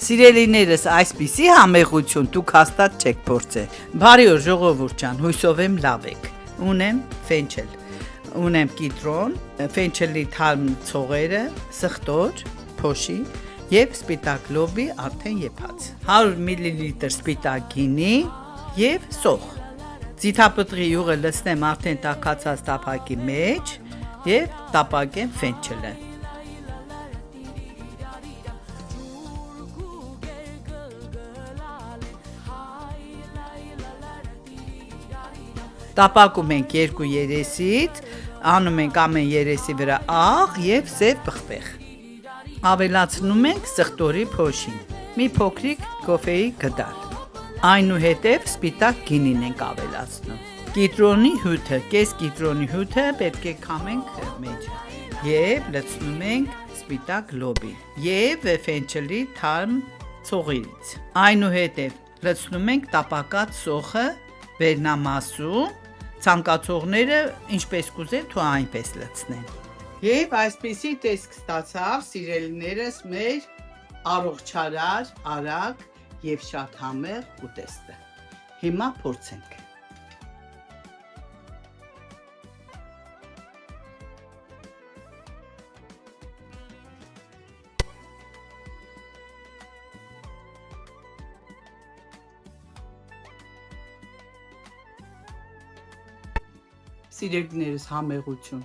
Սիրելիներս, այսպիսի համեղություն դուք հաստատ չեք փորձել։ Բարի օր ժողովուրդ ջան, հույսով եմ լավ եք։ Ունեմ ֆենչել, ունեմ կիտրոն, ֆենչելի թարմ ցողերը, սխտոր, փոշի եւ սպիտակ լոբի արդեն եփած։ 100 մլ սպիտակ գինի եւ սոխ։ Ձիթապտղի յուղը լցնեմ արդեն տաքացած տափակի մեջ եւ տապակեմ ֆենչելը։ Տապակում ենք երկու երեսից, անում ենք ամեն երեսի վրա աղ եւ սև պղպեղ։ Ավելացնում ենք սխտորի փոշին, մի փոքրիկ կոֆեի գդալ։ Այնուհետև սպիտակ գինին ենք ավելացնում։ Կիտրոնի հյութը, կես կիտրոնի հյութը պետք է քամենք մեջը եւ լցնում ենք սպիտակ լոբի եւ ֆենչելի թարմ ցողերից։ Այնուհետև լցնում ենք տապակած սոխը վերնամասում, ցանկացողները ինչպես կուզեն თუ այնպես լցնեն։ Եվ այսպիսի տեսք ստացավ սիրելիներս մեր առողջարար, արագ եւ շատ համեղ ուտեստը։ Հիմա փորձենք։ Սիրելիներս, համեղություն,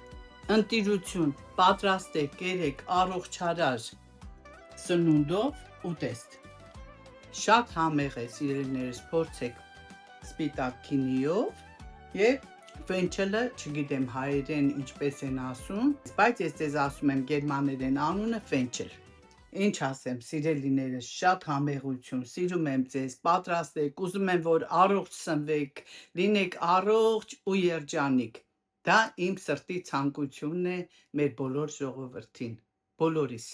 ընտիրություն, պատրաստեք, կերեք առողջարար սնունդով ուտեստ։ Շատ համեղ է, սիրելիներս, փորձեք սպիտակ գինիով եւ ֆենչելը, չգիտեմ հայերեն ինչպես են ասում, բայց ես ձեզ ասում եմ գերմաներեն անունը ֆենչել։ Ինչ ասեմ, սիրելիներս, շատ համեղություն, սիրում եմ ձեզ, պատրաստեք, ուզում եմ, որ առողջ սնվեք, լինեք առողջ ու երջանիկ։ Դա իմ սրտի ցանկությունն է մեր բոլոր ժողովրդին, բոլորիս։